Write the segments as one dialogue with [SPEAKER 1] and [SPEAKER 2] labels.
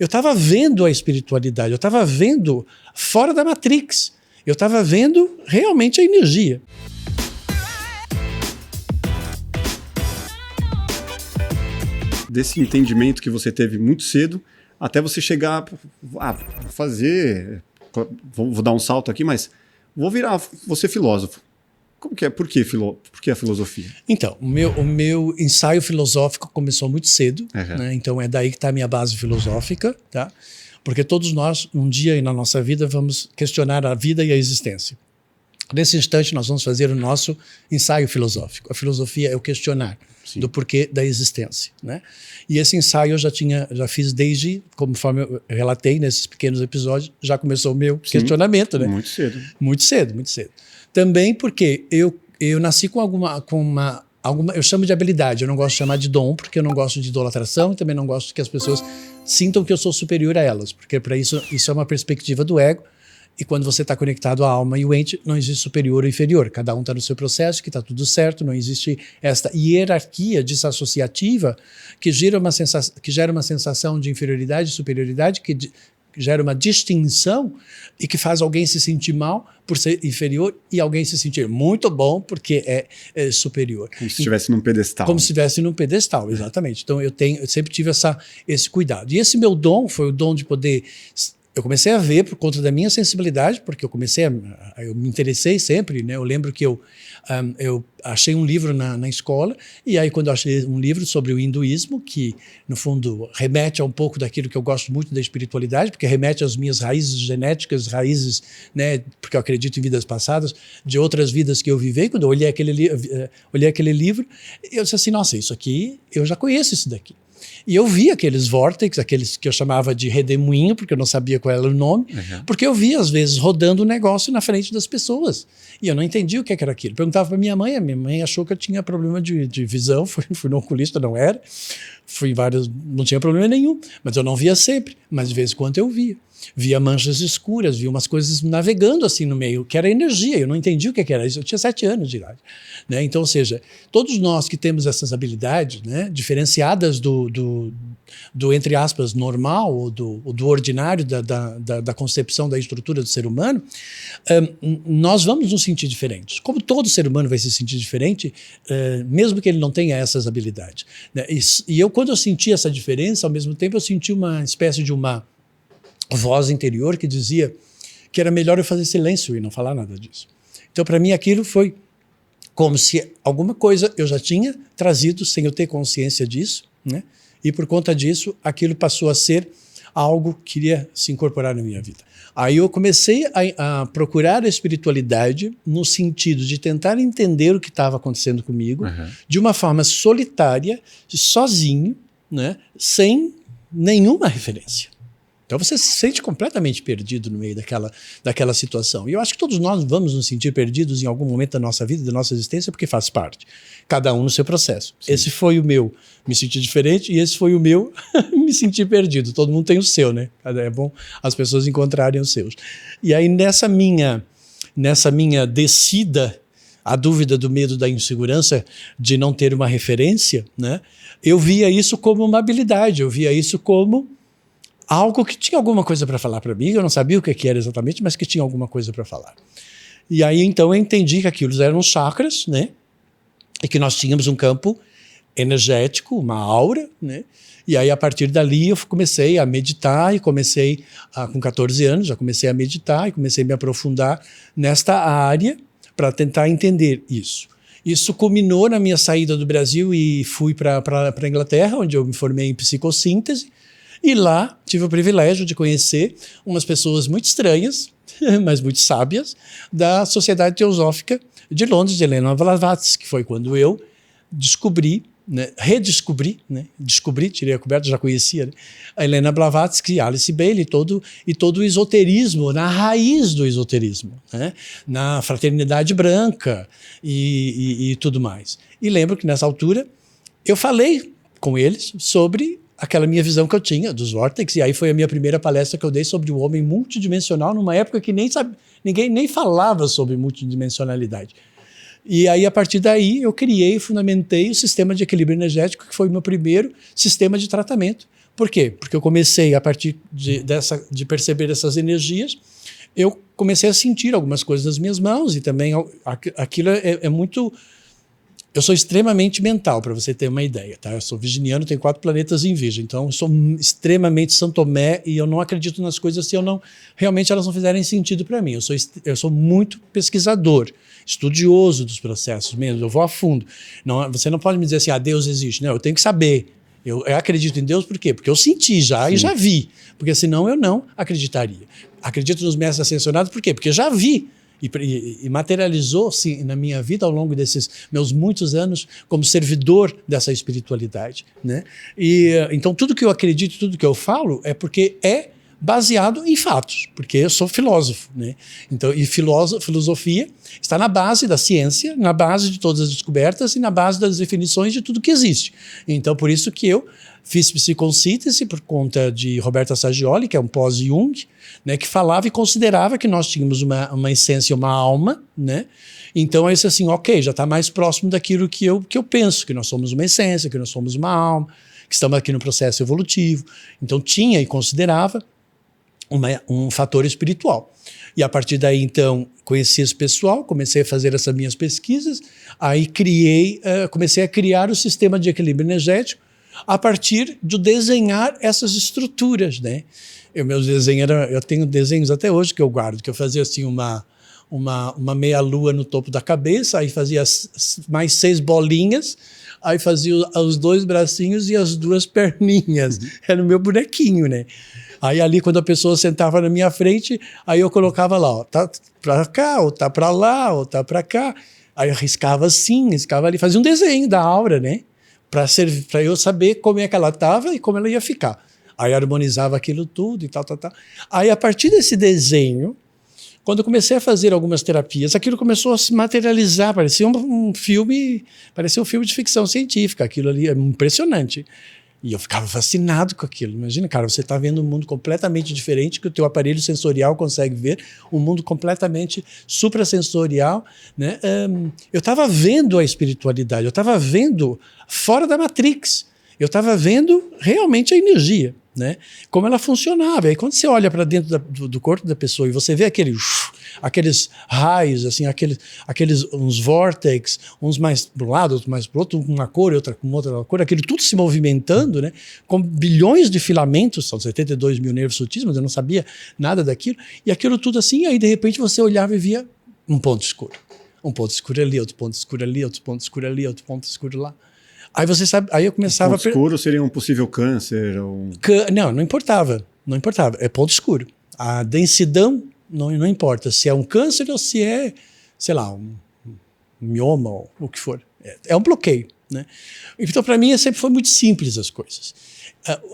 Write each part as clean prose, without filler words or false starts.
[SPEAKER 1] Eu estava vendo a espiritualidade, eu estava vendo fora da Matrix, eu estava vendo realmente a energia.
[SPEAKER 2] Desse entendimento que você teve muito cedo, até você chegar a fazer... Vou dar um salto aqui, mas vou ser filósofo. Como que é? Por que a filosofia?
[SPEAKER 1] Então, o meu ensaio filosófico começou muito cedo, né? Então é daí que está a minha base filosófica, tá? Porque todos nós, um dia na nossa vida, vamos questionar a vida e a existência. Nesse instante, nós vamos fazer o nosso ensaio filosófico. A filosofia é o questionar do porquê da existência, né? E esse ensaio eu já fiz desde, conforme eu relatei nesses pequenos episódios, já começou o meu questionamento, né?
[SPEAKER 2] Muito cedo.
[SPEAKER 1] Muito cedo, muito cedo. Também porque eu nasci com alguma, eu chamo de habilidade, eu não gosto de chamar de dom, porque eu não gosto de idolatração e também não gosto que as pessoas sintam que eu sou superior a elas, porque para isso é uma perspectiva do ego. E quando você está conectado à alma e o ente, não existe superior ou inferior. Cada um está no seu processo, que está tudo certo, não existe esta hierarquia desassociativa que gera uma sensação de inferioridade e superioridade, que gera uma distinção e que faz alguém se sentir mal por ser inferior e alguém se sentir muito bom porque é superior.
[SPEAKER 2] Como se estivesse num pedestal.
[SPEAKER 1] Como se estivesse num pedestal, exatamente. Então eu sempre tive esse cuidado. E esse meu dom foi o dom de poder... Eu comecei a ver por conta da minha sensibilidade, porque eu me interessei sempre, né? Eu lembro que eu achei um livro na escola, e aí quando eu achei um livro sobre o hinduísmo, que no fundo remete a um pouco daquilo que eu gosto muito da espiritualidade, porque remete às minhas raízes genéticas, raízes, porque eu acredito em vidas passadas, de outras vidas que eu vivei. Quando eu olhei aquele livro, eu disse assim, nossa, isso aqui, eu já conheço isso daqui. E eu vi aqueles vórtices, aqueles que eu chamava de redemoinho, porque eu não sabia qual era o nome, porque eu via, às vezes, rodando um negócio na frente das pessoas. E eu não entendia o que era aquilo. Perguntava para minha mãe achou que eu tinha problema de visão, fui no oculista, não era. Fui em vários, não tinha problema nenhum, mas eu não via sempre, mas de vez em quando eu via. Via manchas escuras, via umas coisas navegando assim no meio, que era energia, eu não entendia o que era isso, eu tinha 7 anos de idade, né? Então, ou seja, todos nós que temos essas habilidades, né, diferenciadas do entre aspas, normal, ou do ordinário, da concepção da estrutura do ser humano, nós vamos nos sentir diferentes. Como todo ser humano vai se sentir diferente, mesmo que ele não tenha essas habilidades, né? E quando eu senti essa diferença, ao mesmo tempo eu senti uma espécie de uma voz interior que dizia que era melhor eu fazer silêncio e não falar nada disso. Então, para mim, aquilo foi como se alguma coisa eu já tinha trazido sem eu ter consciência disso, né? E por conta disso, aquilo passou a ser algo que iria se incorporar na minha vida. Aí eu comecei a procurar a espiritualidade no sentido de tentar entender o que estava acontecendo comigo de uma forma solitária, sozinho, né? Sem nenhuma referência. Então você se sente completamente perdido no meio daquela situação. E eu acho que todos nós vamos nos sentir perdidos em algum momento da nossa vida, da nossa existência, porque faz parte. Cada um no seu processo. Sim. Esse foi o meu me sentir diferente e esse foi o meu me sentir perdido. Todo mundo tem o seu, né? É bom as pessoas encontrarem os seus. E aí nessa minha descida, a dúvida, do medo, da insegurança, de não ter uma referência, né? Eu via isso como uma habilidade, eu via isso como algo que tinha alguma coisa para falar para mim, eu não sabia o que era exatamente, mas que tinha alguma coisa para falar. E aí, então, eu entendi que aquilo eram chakras, né? E que nós tínhamos um campo energético, uma aura, né? E aí, a partir dali, eu comecei a meditar e com 14 anos, já comecei a meditar e comecei a me aprofundar nesta área para tentar entender isso. Isso culminou na minha saída do Brasil e fui para a Inglaterra, onde eu me formei em psicossíntese. E lá tive o privilégio de conhecer umas pessoas muito estranhas, mas muito sábias, da Sociedade Teosófica de Londres, de Helena Blavatsky, que foi quando eu descobri, né, redescobri, né, tirei a coberta, já conhecia, né, a Helena Blavatsky, Alice Bailey, e todo o esoterismo, na raiz do esoterismo, né, na fraternidade branca e tudo mais. E lembro que nessa altura eu falei com eles sobre aquela minha visão que eu tinha dos vórtices, e aí foi a minha primeira palestra que eu dei sobre o homem multidimensional, numa época que ninguém nem falava sobre multidimensionalidade. E aí, a partir daí, eu criei e fundamentei o sistema de equilíbrio energético, que foi o meu primeiro sistema de tratamento, Por quê? Porque eu comecei, a partir de perceber essas energias, eu comecei a sentir algumas coisas nas minhas mãos e também aquilo é muito... Eu sou extremamente mental, para você ter uma ideia, tá? Eu sou virginiano, tenho 4 planetas em Virgem, então eu sou extremamente São Tomé e eu não acredito nas coisas se realmente elas não fizerem sentido para mim. Eu sou muito pesquisador, estudioso dos processos mesmo, eu vou a fundo. Você não pode me dizer assim, Deus existe. Não, eu tenho que saber. Eu acredito em Deus por quê? Porque eu senti já e já vi, porque senão eu não acreditaria. Acredito nos mestres ascensionados por quê? Porque eu já vi. E materializou-se na minha vida ao longo desses meus muitos anos como servidor dessa espiritualidade, né? Então tudo que eu acredito, tudo que eu falo é porque é baseado em fatos, porque eu sou filósofo, né? Então, e filosofia está na base da ciência, na base de todas as descobertas e na base das definições de tudo que existe. Então, por isso que eu fiz psicossíntese por conta de Roberta Saggioli, que é um pós-Jung, né, que falava e considerava que nós tínhamos uma essência, uma alma, né? Então, é isso assim, ok, já está mais próximo daquilo que eu penso, que nós somos uma essência, que nós somos uma alma, que estamos aqui no processo evolutivo. Então, tinha e considerava um fator espiritual. E a partir daí, então, conheci esse pessoal, comecei a fazer essas minhas pesquisas, aí comecei a criar o sistema de equilíbrio energético a partir de desenhar essas estruturas, né? Eu tenho desenhos até hoje que eu guardo, que eu fazia assim uma meia-lua no topo da cabeça, aí fazia mais 6 bolinhas, aí fazia os 2 bracinhos e as 2 perninhas. Era o meu bonequinho, né? Aí ali, quando a pessoa sentava na minha frente, aí eu colocava lá, ó, tá pra cá, ou tá pra lá, ou tá pra cá. Aí eu riscava assim, riscava ali, fazia um desenho da aura, né? Para eu saber como é que ela estava e como ela ia ficar. Aí harmonizava aquilo tudo e tal. Aí, a partir desse desenho, quando eu comecei a fazer algumas terapias, aquilo começou a se materializar, parecia um filme de ficção científica, aquilo ali é impressionante. E eu ficava fascinado com aquilo. Imagina, cara, você está vendo um mundo completamente diferente que o teu aparelho sensorial consegue ver, um mundo completamente suprassensorial, né? Eu estava vendo a espiritualidade, eu estava vendo fora da Matrix, eu estava vendo realmente a energia, né? Como ela funcionava. E aí, quando você olha para dentro do corpo da pessoa e você vê aqueles raios, assim, uns vórtex, uns mais para um lado, outros mais para o outro, uma cor e outra com outra cor, aquilo tudo se movimentando, né? Com bilhões de filamentos, são 72 mil nervos sutis, mas eu não sabia nada daquilo, e aquilo tudo assim, aí de repente você olhava e via um ponto escuro. Um ponto escuro ali, outro ponto escuro ali, outro ponto escuro ali, outro ponto escuro lá. Aí você sabe, aí eu começava
[SPEAKER 2] ponto escuro seria um possível câncer?
[SPEAKER 1] Não importava. Não importava. É ponto escuro. A densidão não importa se é um câncer ou se é, sei lá, um mioma ou o que for. É um bloqueio, né? Então, para mim, sempre foi muito simples as coisas.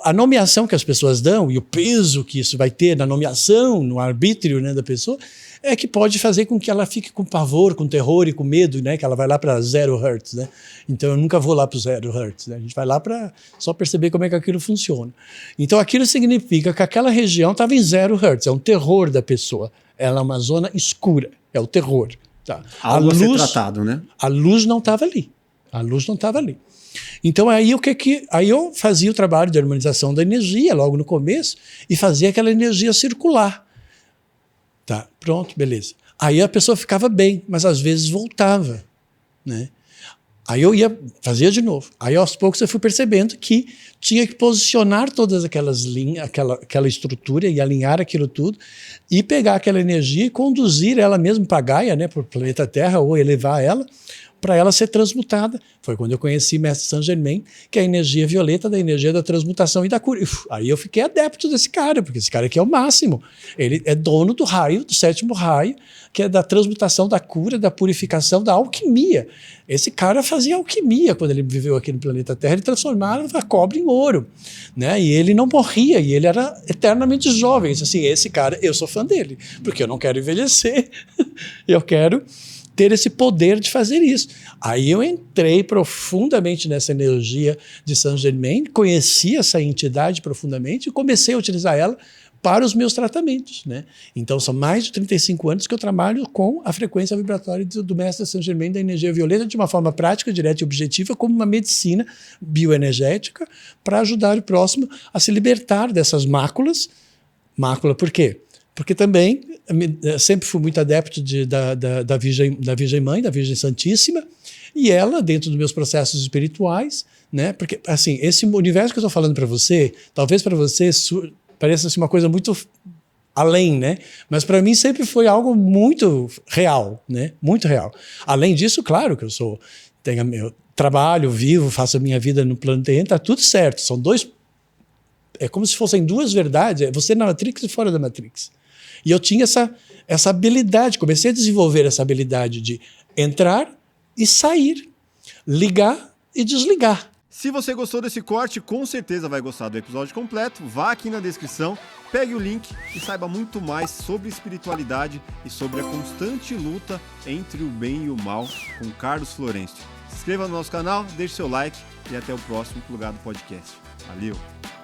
[SPEAKER 1] A nomeação que as pessoas dão e o peso que isso vai ter na nomeação, no arbítrio, né, da pessoa, é que pode fazer com que ela fique com pavor, com terror e com medo, né, que ela vai lá para 0 Hz, né? Então eu nunca vou lá para 0 Hz, né? A gente vai lá para só perceber como é que aquilo funciona. Então aquilo significa que aquela região estava em 0 Hz, é um terror da pessoa. Ela é uma zona escura, é o terror. Tá?
[SPEAKER 2] Algo a ser tratado, né?
[SPEAKER 1] A luz não estava ali. A luz não estava ali. Então aí aí eu fazia o trabalho de harmonização da energia logo no começo e fazia aquela energia circular. Tá, pronto, beleza. Aí a pessoa ficava bem, mas às vezes voltava, né? Aí eu fazia de novo. Aí aos poucos eu fui percebendo que tinha que posicionar todas aquelas linhas, aquela estrutura e alinhar aquilo tudo e pegar aquela energia e conduzir ela mesmo para Gaia, né, para o planeta Terra, ou elevar ela para ela ser transmutada. Foi quando eu conheci Mestre Saint Germain, que é a energia violeta da energia da transmutação e da cura. Aí eu fiquei adepto desse cara, porque esse cara aqui é o máximo. Ele é dono do raio, do 7º raio, que é da transmutação, da cura, da purificação, da alquimia. Esse cara fazia alquimia quando ele viveu aqui no planeta Terra, ele transformava a cobre em ouro, né? E ele não morria, e ele era eternamente jovem. Assim, esse cara, eu sou fã dele, porque eu não quero envelhecer, eu quero ter esse poder de fazer isso. Aí eu entrei profundamente nessa energia de Saint Germain, conheci essa entidade profundamente e comecei a utilizar ela para os meus tratamentos, né? Então, são mais de 35 anos que eu trabalho com a frequência vibratória do Mestre Saint-Germain da energia violeta de uma forma prática, direta e objetiva, como uma medicina bioenergética para ajudar o próximo a se libertar dessas máculas. Mácula por quê? Porque também sempre fui muito adepto da Virgem Mãe, da Virgem Santíssima, e ela, dentro dos meus processos espirituais, né? Porque, assim, esse universo que eu estou falando para você, talvez para você pareça assim, uma coisa muito além, né? Mas para mim sempre foi algo muito real, né? Muito real. Além disso, claro que eu tenho meu trabalho, vivo, faço a minha vida no plano terreno, tá tudo certo. São dois, é como se fossem duas verdades, é você na Matrix e fora da Matrix. E eu tinha essa habilidade, comecei a desenvolver essa habilidade de entrar e sair, ligar e desligar.
[SPEAKER 2] Se você gostou desse corte, com certeza vai gostar do episódio completo. Vá aqui na descrição, pegue o link e saiba muito mais sobre espiritualidade e sobre a constante luta entre o bem e o mal com Carlos Florencio. Se inscreva no nosso canal, deixe seu like e até o próximo Plugado Podcast. Valeu!